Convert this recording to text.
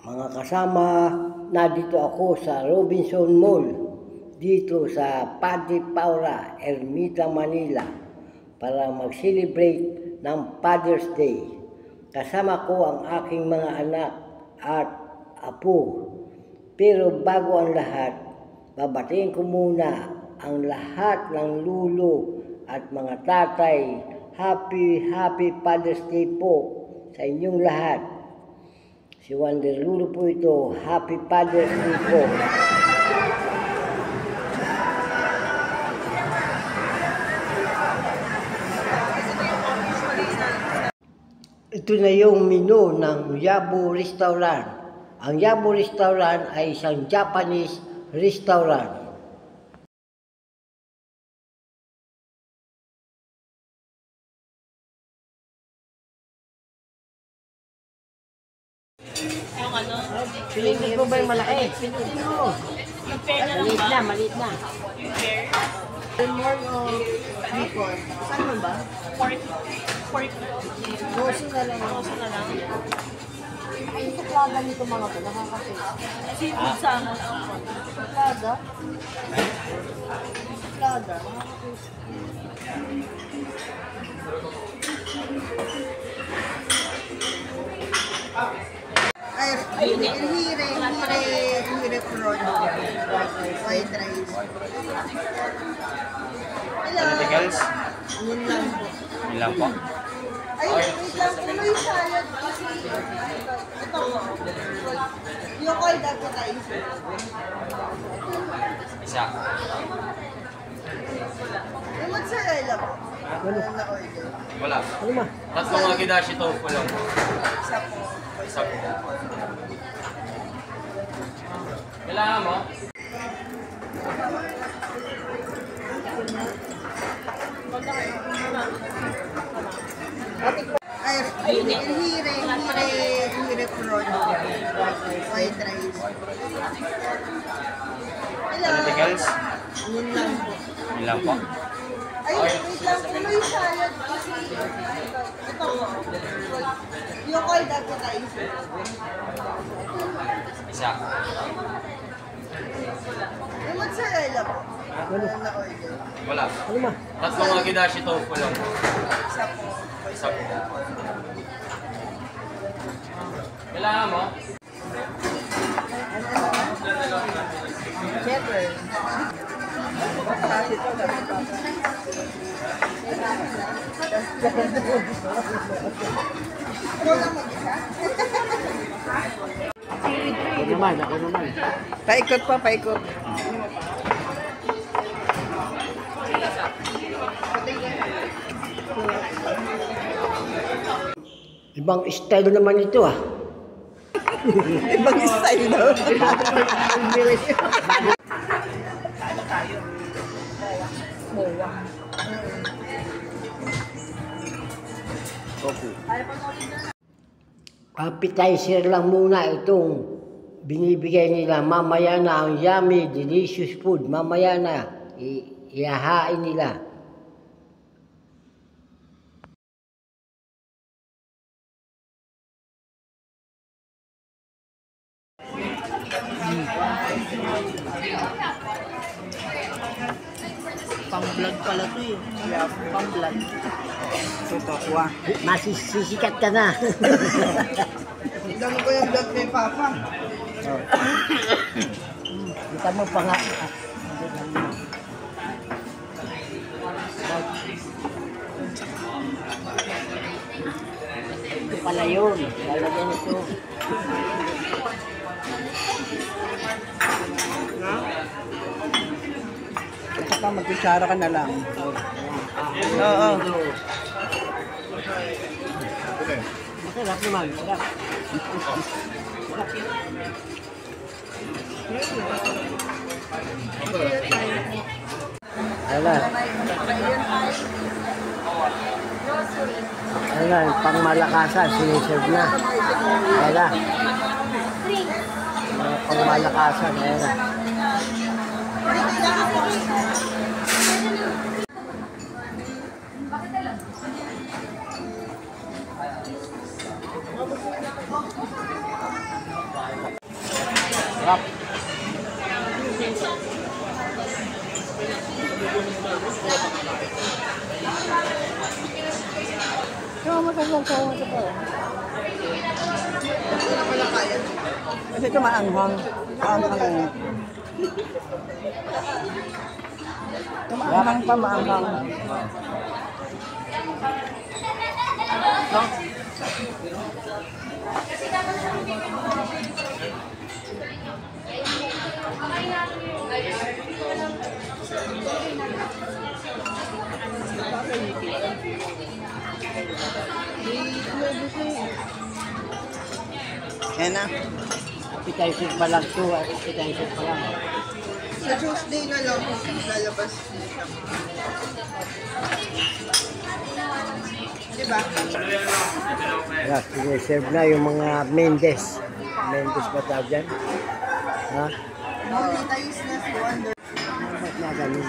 Mga kasama, nandito ako sa Robinson Mall, dito sa Padre Paula, Ermita, Manila, para mag-celebrate ng Father's Day. Kasama ko ang aking mga anak at apo. Pero bago ang lahat, babatiin ko muna ang lahat ng lulo at mga tatay. Happy Father's Day po sa inyong lahat. Si Wonder Lulu po ito. Happy Father's Day po. Ito na yung menu ng Yabu Restaurant. Ang Yabu Restaurant ay isang Japanese restaurant. Yung ano? Pinigil ko ba yung malaki? Pinigil mo. Yung fair na lang ba? Maliit na. Yung fair? More o bacon. Saan mo ba? Pork. Boso na lang. Puso na lang. Ay, suplada nito mga to. Nakakapit. Seafood sana. Suplada? Suplada. Nakakapit. Ay, hire prawn. White rice. Hello. Anything else? Yun lang po. Yun lang po. Ay, wait lang. Tuloy salad. Ito po. Yung cold appetizer. Isa. Yung mozzarella po. Ano na order? Wala. Ano ma? Tatlong agedashi tofu lang po. Isa po. Isa po. Kailangan mo? Ay, hire prawn. White rice. Hello. Anything else? Yun lang po. Yun lang po. Ay, wait lang. Tuloy salad. Ito po. Yung cold appetizer. Isa. Yung mozzarella po. Ano na order? Wala. Ano ma? Tatlong agedashi tofu lang po. Isa po. Isa po. Kailangan mo? Cheddar. Ikaw lang mag-isa? Ako naman. Paikot pa, paikot. Ibang style naman ito ah. Ibang style daw. Appetizer lang muna itong binibigay nila. Mamaya na ang yummy, delicious food. Mamaya na ihahain nila. Pang-vlog pala to eh. Pang-vlog. Ito pakwa. Masisikat ka na. Tignan ko yung vlog ni Papa. Kita mo pa nga. Ito pala yun. Lalagyan ito. Ito pa, mag-kutsara ka na lang. Oo. Masarap naman. Masarap. Ayan. Ayan, pang malakasan, siniserve na. Ayan. Pang malakasan, ayan. Sarap. Kasi ito maanghang. Maanghang eh. Ito maanghang pa, maanghang. Yan na. Appetizer pa lang to. Appetizer pa lang. Sa Tuesday na lang lalabas. Diba? Yes, sineserve na yung mga Mendes. Mendes ba tawag dyan? Ha? Monetize na si Wonder. Ba't na ganun?